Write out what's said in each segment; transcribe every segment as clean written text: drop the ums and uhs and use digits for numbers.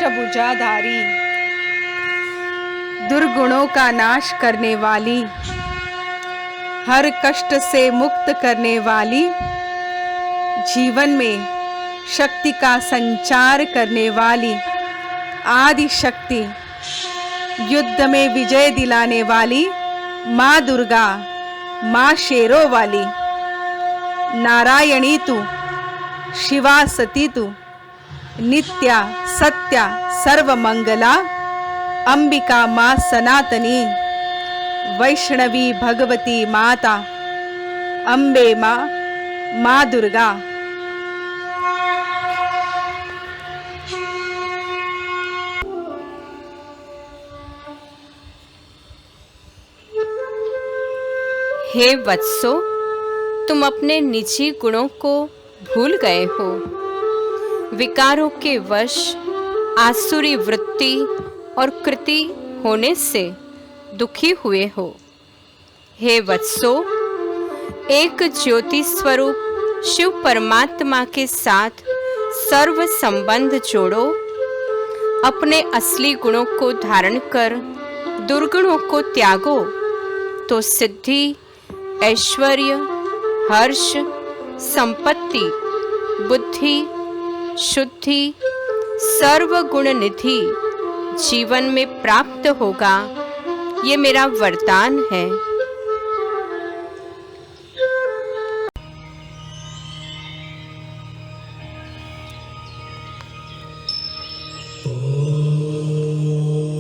अष्टभुजाधारी, दुर्गुणों का नाश करने वाली, हर कष्ट से मुक्त करने वाली, जीवन में शक्ति का संचार करने वाली आदि शक्ति, युद्ध में विजय दिलाने वाली माँ दुर्गा, माँ शेरों वाली, नारायणी तू, शिवा सती तू, नित्या सत्या सर्वमंगला, अंबिका माँ सनातनी, वैष्णवी भगवती माता, अम्बे माँ, माँ दुर्गा। हे वत्सो, तुम अपने निजी गुणों को भूल गए हो, विकारों के वश आसुरी वृत्ति और कृति होने से दुखी हुए हो। हे वत्सो, एक ज्योति स्वरूप शिव परमात्मा के साथ सर्व संबंध जोड़ो, अपने असली गुणों को धारण कर दुर्गुणों को त्यागो, तो सिद्धि, ऐश्वर्य, हर्ष, संपत्ति, बुद्धि, शुद्धि, सर्वगुण निधि जीवन में प्राप्त होगा। ये मेरा वरदान है।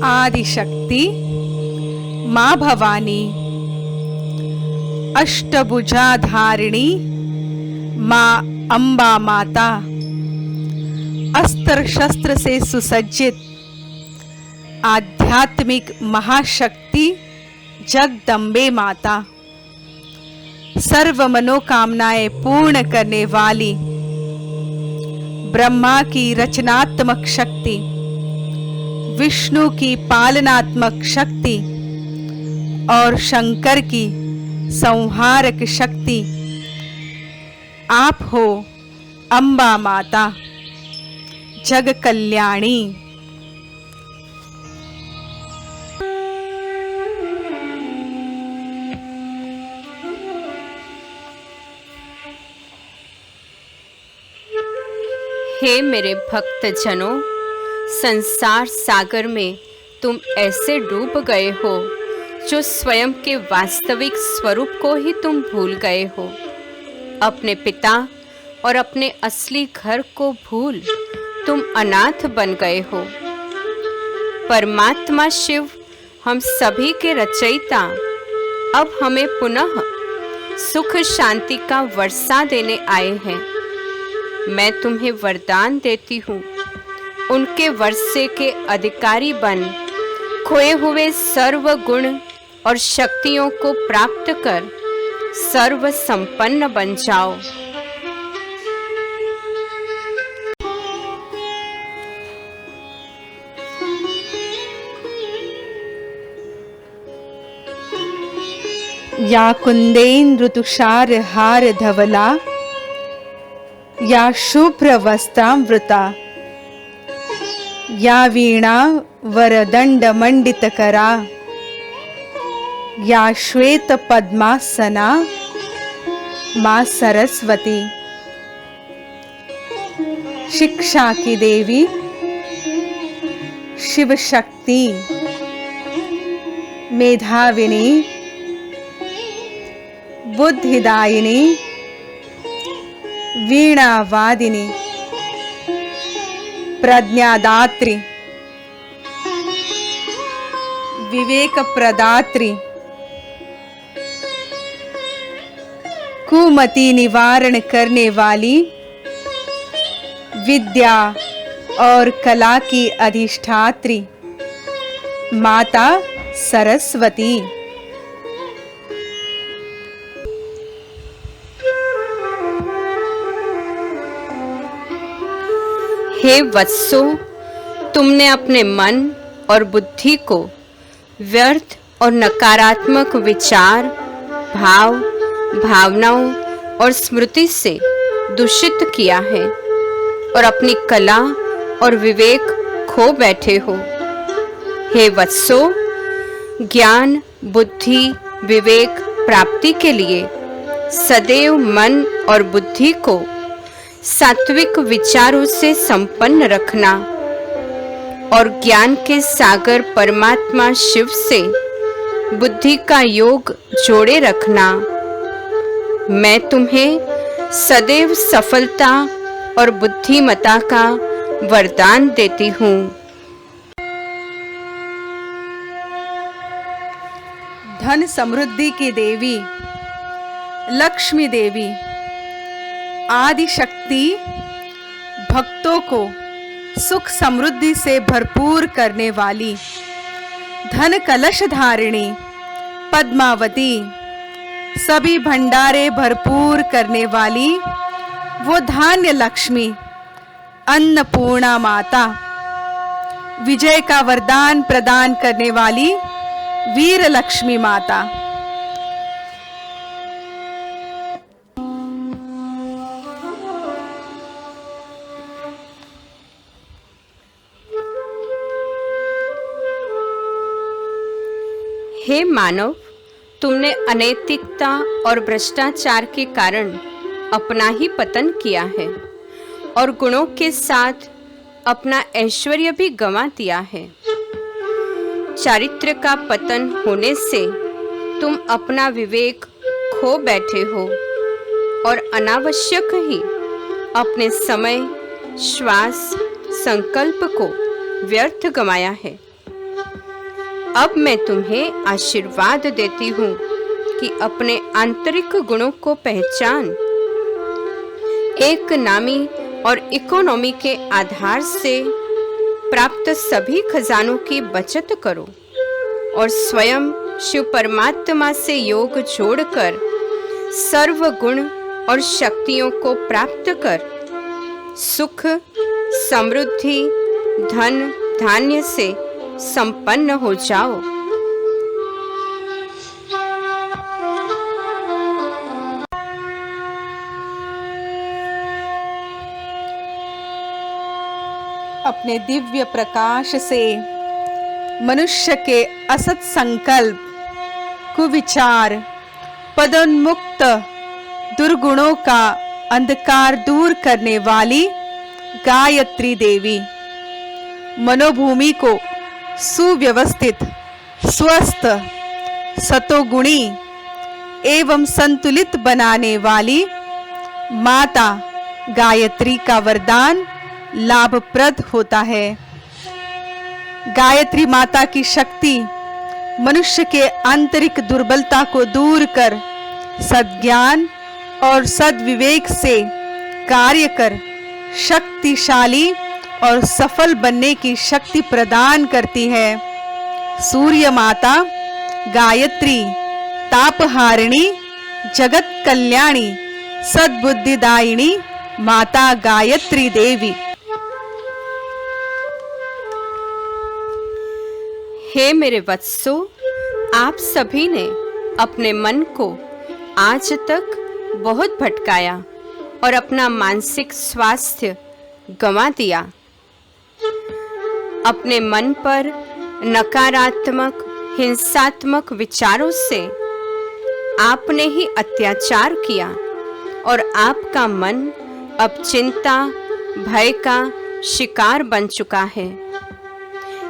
आदि शक्ति माँ भवानी, अष्टभुजाधारिणी माँ अम्बा माता, अस्त्र शस्त्र से सुसज्जित आध्यात्मिक महाशक्ति जगदम्बे माता, सर्व मनोकामनाएं पूर्ण करने वाली, ब्रह्मा की रचनात्मक शक्ति, विष्णु की पालनात्मक शक्ति और शंकर की संहारक शक्ति, आप हो अम्बा माता, जग कल्याणी। हे मेरे भक्त जनों, संसार सागर में तुम ऐसे डूब गए हो जो स्वयं के वास्तविक स्वरूप को ही तुम भूल गए हो। अपने पिता और अपने असली घर को भूल तुम अनाथ बन गए हो। परमात्मा शिव, हम सभी के रचयिता, अब हमें पुनः सुख शांति का वर्षा देने आए हैं। मैं तुम्हें वरदान देती हूँ, उनके वर्षे के अधिकारी बन खोए हुए सर्व गुण और शक्तियों को प्राप्त कर सर्व संपन्न बन जाओ। या कुंदेन्द्र तुषार हार धवला, या शुभ्र वस्त्रामृता, या वीणा वरदंड मंडित करा, या श्वेत पद्मासना माँ सरस्वती, शिक्षा की देवी, शिव शक्ति, मेधाविनी, बुद्धिदायिनी, वीणावादिनी, प्रज्ञादात्री, विवेक प्रदात्री, कुमति निवारण करने वाली, विद्या और कला की अधिष्ठात्री माता सरस्वती। हे वत्सो, तुमने अपने मन और बुद्धि को व्यर्थ और नकारात्मक विचार, भाव, भावनाओं और स्मृति से दूषित किया है और अपनी कला और विवेक खो बैठे हो। हे वत्सो, ज्ञान, बुद्धि, विवेक प्राप्ति के लिए सदैव मन और बुद्धि को सात्विक विचारों से संपन्न रखना और ज्ञान के सागर परमात्मा शिव से बुद्धि का योग जोड़े रखना। मैं तुम्हें सदैव सफलता और बुद्धिमता का वरदान देती हूँ। धन समृद्धि की देवी लक्ष्मी देवी आदि शक्ति भक्तों को सुख समृद्धि से भरपूर करने वाली धन कलश धारिणी पद्मावती, सभी भंडारे भरपूर करने वाली वो धान्य लक्ष्मी अन्नपूर्णा माता, विजय का वरदान प्रदान करने वाली वीर लक्ष्मी माता। हे मानव, तुमने अनैतिकता और भ्रष्टाचार के कारण अपना ही पतन किया है और गुणों के साथ अपना ऐश्वर्य भी गंवा दिया है। चारित्र का पतन होने से तुम अपना विवेक खो बैठे हो और अनावश्यक ही अपने समय, श्वास, संकल्प को व्यर्थ गंवाया है। अब मैं तुम्हें आशीर्वाद देती हूँ कि अपने आंतरिक गुणों को पहचान, एक नामी और इकोनॉमी के आधार से प्राप्त सभी खजानों की बचत करो और स्वयं शिव परमात्मा से योग जोड़कर सर्व गुण और शक्तियों को प्राप्त कर सुख, समृद्धि, धन, धान्य से संपन्न हो जाओ। अपने दिव्य प्रकाश से मनुष्य के असत संकल्प, कुविचार, पदोन्मुक्त दुर्गुणों का अंधकार दूर करने वाली गायत्री देवी मनोभूमि को सुव्यवस्थित, स्वस्थ, सतोगुणी एवं संतुलित बनाने वाली माता गायत्री का वरदान लाभप्रद होता है। गायत्री माता की शक्ति मनुष्य के आंतरिक दुर्बलता को दूर कर सद्ज्ञान और सद्विवेक से कार्य कर शक्तिशाली और सफल बनने की शक्ति प्रदान करती है। सूर्य माता गायत्री तापहारिणी, जगत कल्याणी, सद्बुद्धिदायिनी माता गायत्री देवी। हे मेरे वत्सो, आप सभी ने अपने मन को आज तक बहुत भटकाया और अपना मानसिक स्वास्थ्य गंवा दिया। अपने मन पर नकारात्मक, हिंसात्मक विचारों से आपने ही अत्याचार किया और आपका मन अब चिंता, भय का शिकार बन चुका है।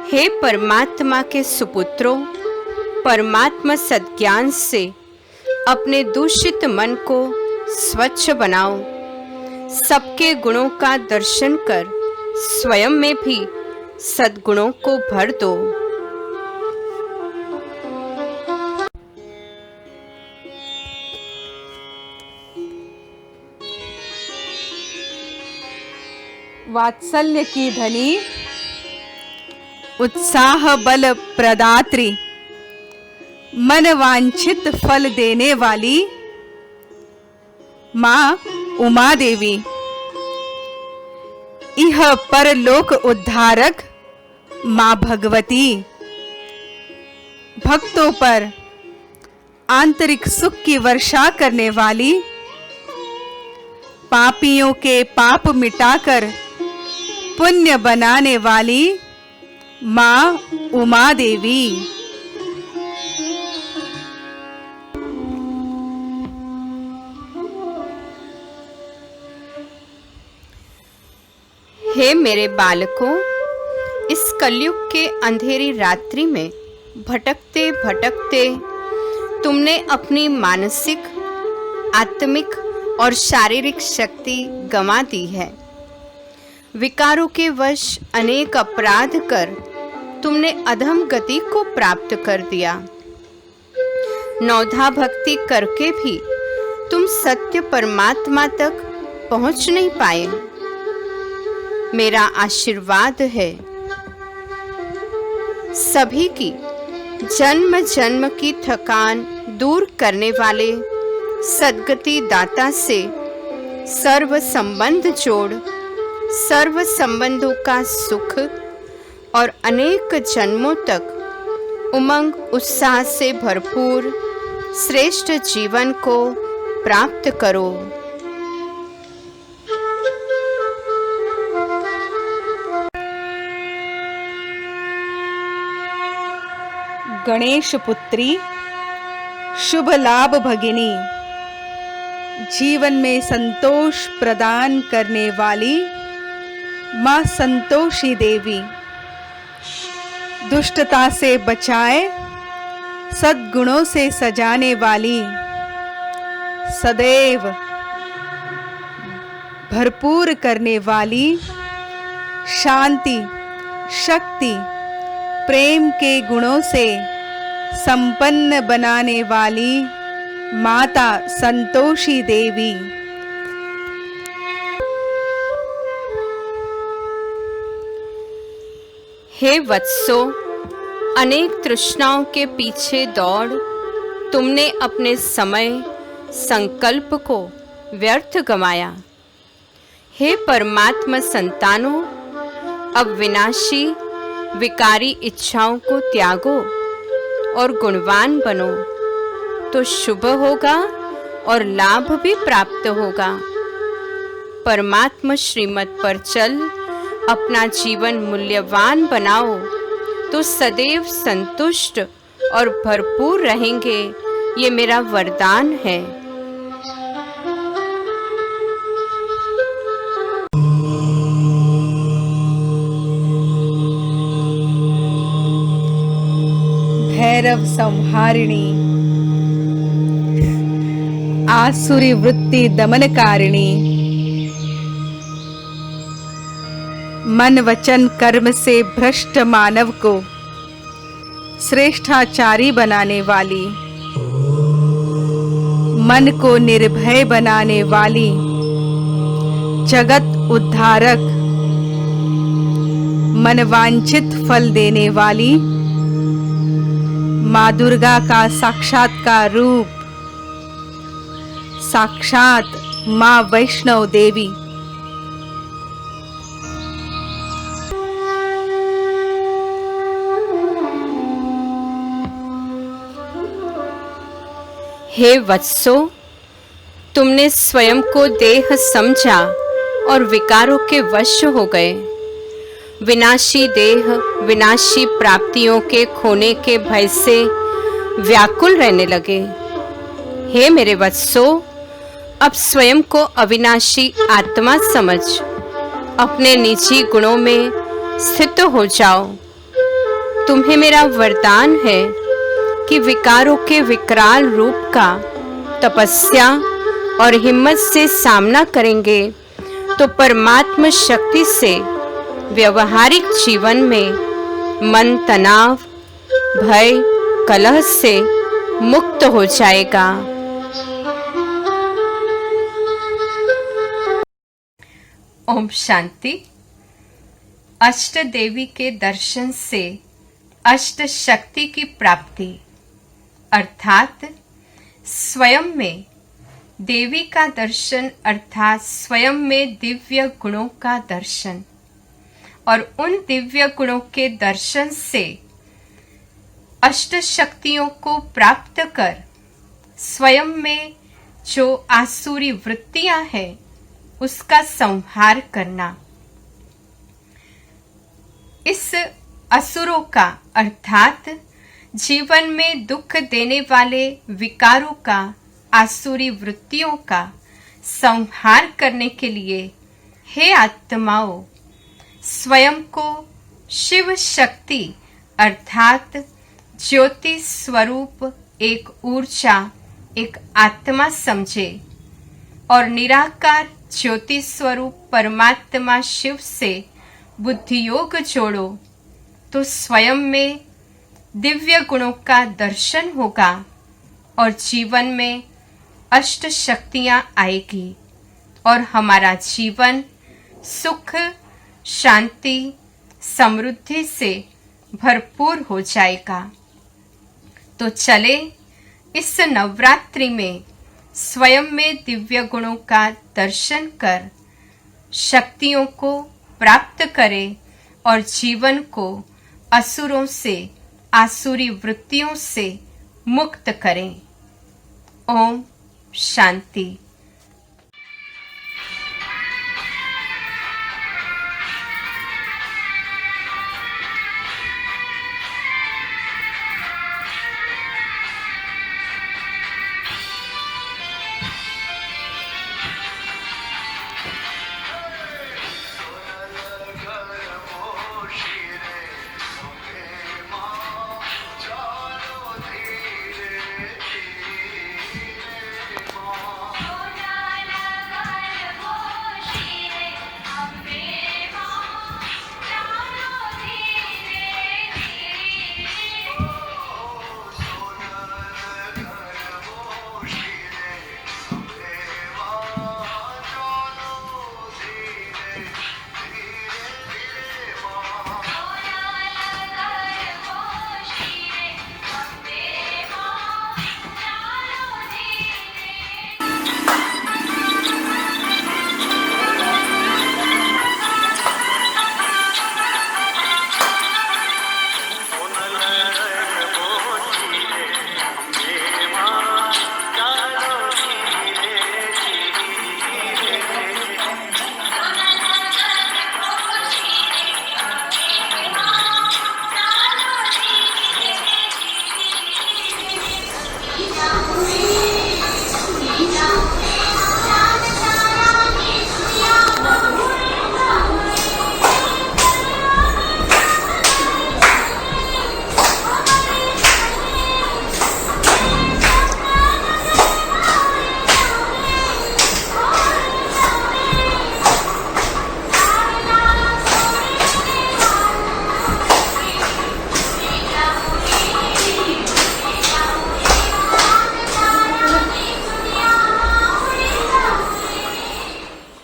हे परमात्मा के सुपुत्रों, परमात्मा सद्ज्ञान से अपने दूषित मन को स्वच्छ बनाओ। सबके गुणों का दर्शन कर स्वयं में भी सद्गुणों को भर दो। वात्सल्य की धनी, उत्साह बल प्रदात्री, मन वांछित फल देने वाली माँ उमा देवी, इह परलोक उद्धारक माँ भगवती, भक्तों पर आंतरिक सुख की वर्षा करने वाली, पापियों के पाप मिटाकर पुण्य बनाने वाली माँ उमा देवी। हे मेरे बालकों, इस कलयुग के अंधेरी रात्रि में भटकते भटकते तुमने अपनी मानसिक, आत्मिक और शारीरिक शक्ति गंवा दी है। विकारों के वश अनेक अपराध कर तुमने अधम गति को प्राप्त कर दिया। नौधा भक्ति करके भी तुम सत्य परमात्मा तक पहुंच नहीं पाए। मेरा आशीर्वाद है, सभी की जन्म जन्म की थकान दूर करने वाले सद्गति दाता से सर्व संबंध जोड़ सर्व संबंधों का सुख और अनेक जन्मों तक उमंग उत्साह से भरपूर श्रेष्ठ जीवन को प्राप्त करो। गणेश पुत्री, शुभ लाभ भगिनी, जीवन में संतोष प्रदान करने वाली माँ संतोषी देवी, दुष्टता से बचाए सद्गुणों से सजाने वाली, सदैव भरपूर करने वाली, शांति, शक्ति, प्रेम के गुणों से संपन्न बनाने वाली माता संतोषी देवी। हे वत्सो, अनेक तृष्णाओं के पीछे दौड़ तुमने अपने समय संकल्प को व्यर्थ गंवाया। हे परमात्मा संतानों, अब विनाशी विकारी इच्छाओं को त्यागो और गुणवान बनो, तो शुभ होगा और लाभ भी प्राप्त होगा। परमात्मा श्रीमत पर चल अपना जीवन मूल्यवान बनाओ, तो सदैव संतुष्ट और भरपूर रहेंगे। ये मेरा वरदान है। भैरव संहारिणी, आसुरी वृत्ति दमनकारिणी, मन वचन कर्म से भ्रष्ट मानव को श्रेष्ठाचारी बनाने वाली, मन को निर्भय बनाने वाली, जगत उद्धारक, मनवांछित फल देने वाली माँ दुर्गा का साक्षात्कार रूप, साक्षात माँ वैष्णव देवी। हे वत्सो, तुमने स्वयं को देह समझा और विकारों के वश हो गए। विनाशी देह, विनाशी प्राप्तियों के खोने के भय से व्याकुल रहने लगे। हे मेरे वत्सो, अब स्वयं को अविनाशी आत्मा समझ अपने निजी गुणों में स्थित हो जाओ। तुम्हें मेरा वरदान है कि विकारों के विकराल रूप का तपस्या और हिम्मत से सामना करेंगे तो परमात्मा शक्ति से व्यवहारिक जीवन में मन तनाव, भय, कलह से मुक्त हो जाएगा। ओम शांति। अष्ट देवी के दर्शन से अष्ट शक्ति की प्राप्ति, अर्थात स्वयं में देवी का दर्शन, अर्थात स्वयं में दिव्य गुणों का दर्शन, और उन दिव्य गुणों के दर्शन से अष्ट शक्तियों को प्राप्त कर स्वयं में जो आसुरी वृत्तियां हैं उसका संहार करना। इस असुरों का अर्थात जीवन में दुख देने वाले विकारों का, आसुरी वृत्तियों का संहार करने के लिए हे आत्माओं, स्वयं को शिव शक्ति अर्थात ज्योति स्वरूप एक ऊर्जा, एक आत्मा समझे और निराकार ज्योति स्वरूप परमात्मा शिव से बुद्धि योग जोड़ो तो स्वयं में दिव्य गुणों का दर्शन होगा और जीवन में अष्ट शक्तियाँ आएगी और हमारा जीवन सुख, शांति, समृद्धि से भरपूर हो जाएगा। तो चले इस नवरात्रि में स्वयं में दिव्य गुणों का दर्शन कर शक्तियों को प्राप्त करें और जीवन को असुरों से, आसुरी वृत्तियों से मुक्त करें। ओम शांति।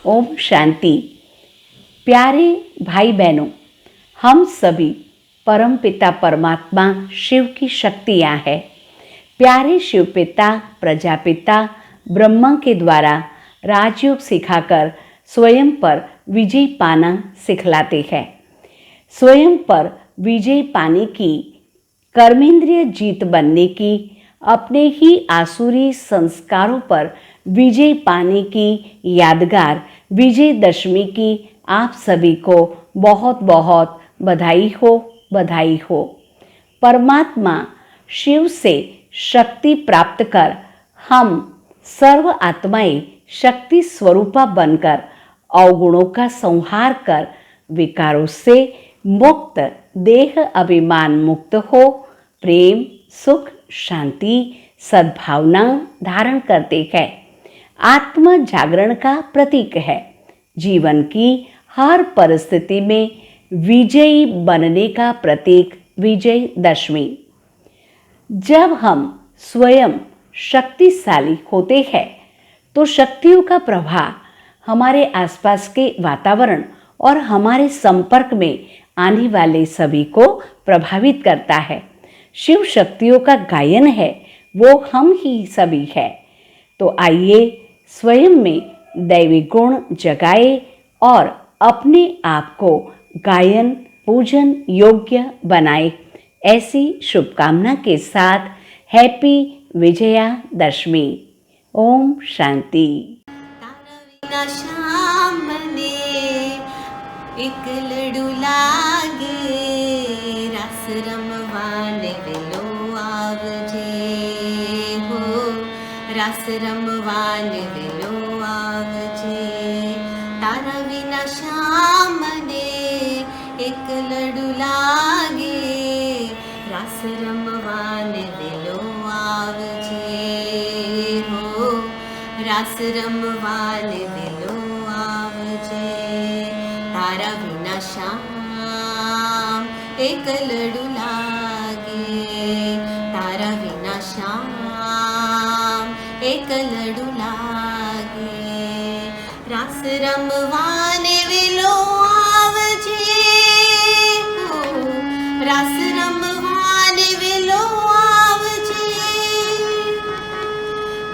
ओम शांति। प्यारे भाई बहनों, हम सभी परमपिता परमात्मा शिव की शक्तियाँ हैं। प्यारे शिव पिता प्रजापिता ब्रह्मा के द्वारा राजयोग सिखाकर स्वयं पर विजय पाना सिखलाते हैं। स्वयं पर विजय पाने की, कर्मेंद्रिय जीत बनने की, अपने ही आसुरी संस्कारों पर विजय पाने की यादगार विजयदशमी की आप सभी को बहुत बहुत बधाई हो, बधाई हो। परमात्मा शिव से शक्ति प्राप्त कर हम सर्व आत्माएं शक्ति स्वरूपा बनकर अवगुणों का संहार कर विकारों से मुक्त, देह अभिमान मुक्त हो, प्रेम, सुख, शांति, सद्भावना धारण करते हैं। आत्म जागरण का प्रतीक है। जीवन की हर परिस्थिति में विजयी बनने का प्रतीक विजयदशमी। जब हम स्वयं शक्तिशाली होते हैं तो शक्तियों का प्रभाव हमारे आसपास के वातावरण और हमारे संपर्क में आने वाले सभी को प्रभावित करता है। शिव शक्तियों का गायन है, वो हम ही सभी है। तो आइए स्वयं में दैवी गुण जगाए और अपने आप को गायन पूजन योग्य बनाए। ऐसी शुभकामना के साथ हैप्पी विजयादशमी। ओम शांति। शाम ने एक लड़ू लागे રાસ રમવાને વેલો આવજે હો, રાસ રમવાને વેલો આવજે. તારા વિના શામને એકલડું લાગે, રાસ રમવાને વેલો આવજે હો, રાસ રમવાને વેલો આવજે. તારા વિના શ્યામ એકલડું લાગે, તારા વિના શ્યામ એકલડું લાગે. રાસ રમવાને વેલો આવજે હો, રાસ રમવાને વેલો આવજે.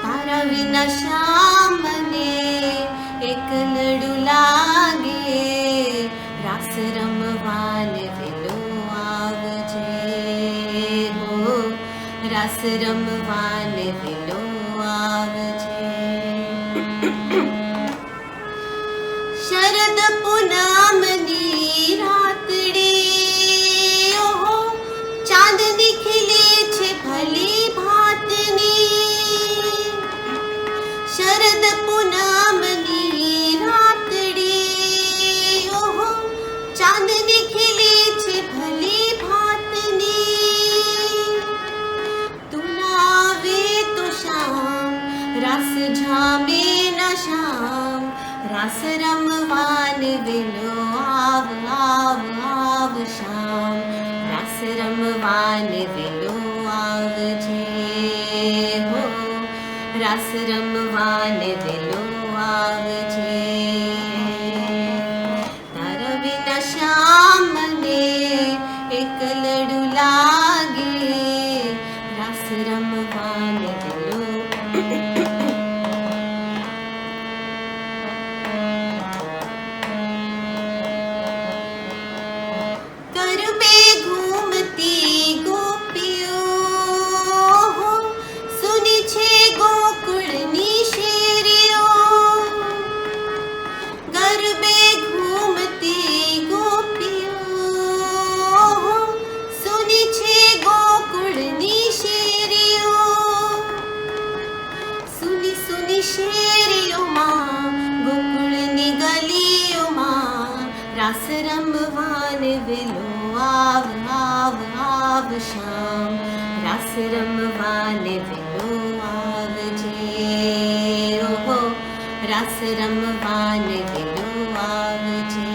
તારા વિના શ્યામને એકલડું લાગે, રાસ રમવાને વેલો આવજે હો, રાસ રમવાને વેલો આવજે. શરદ પૂનમની રાતડી ઓહો, ચાંદની ખીલે છે ભલી ભાતની. શરદ પૂનમની રાતડી ઓહો, ચાંદની ખીલે છે ભલી ભાતની. તું ના આવે તો શામ, રાસ જામે ન શામ, રાસ રમવાને વેલો આવ આવ આવ શામ, રાસ રમવાને વેલો આવજે હો, રાસ રમવાને વેલો આવજે. તારા વિના શ્યામને એકલડું લાગે, રાસ રમવાને વેલો. ગરબે ઘૂમતી ગોપીઓ હો, સુની છે ગોકુળની શેરીઓ. ગરબે ઘૂમતી ગોપીઓ હો, સુની છે ગોકુળની શેરીઓ. સુની સુની શેરીઓમાં, ગોકુળની ગલીઓમાં, રાસ રમવાને વેલો આવ આવ આવ શામ, રાસ રમવાને વેલો આવજે ઓહો, રાસ રમવાને વેલો આવજે.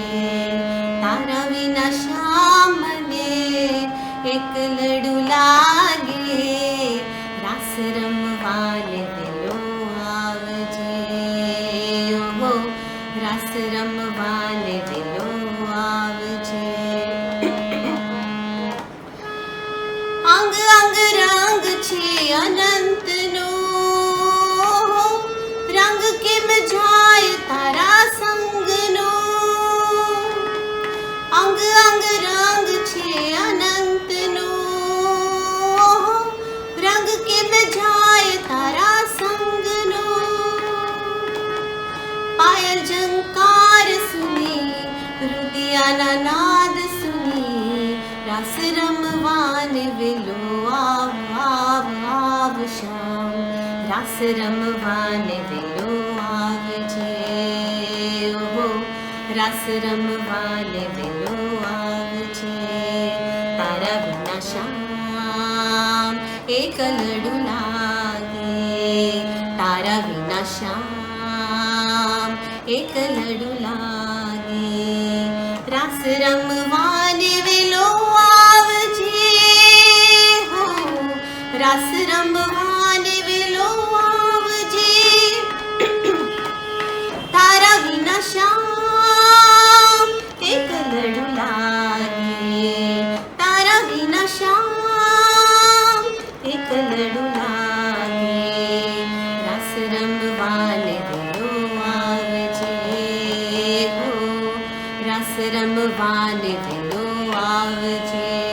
તારા વિના શ્યામને એકલડું લાગે, રાસ રમવાને વેલો આવજે ઓહો, રાસ રમવાને વેલો આવજે. અંગ અંગ રંગ છે અનંતનો, રંગ કેમ જાય તારા સંગનો. અંગ અંગ રંગ છે અનંતનો, રંગ કેમ જાય તારા સંગનો. પાયલ ઝંકાર સુની, રુદિયાના નાદ સુની, રાસ રમવાને વેલો આવ આવ આવ શામ, રાસ રમવાને વેલો આવજે ઓહો, રાસ રમવાને વેલો આવજે. તારા વિના શ્યામ એકલડું લાગે, તારા વિના શ્યામ એકલડું લાગે. રાસ રમવાને વેલો આવજે હો, રાસ રમવાને વેલો આવજે. તારા વિના શ્યામ એકલડું લાગે, તારા વિના શ્યામ એકલડું લાગે. રાસ રમવાને વેલો આવજે હો, રાસ રમવાને વેલો આવજે.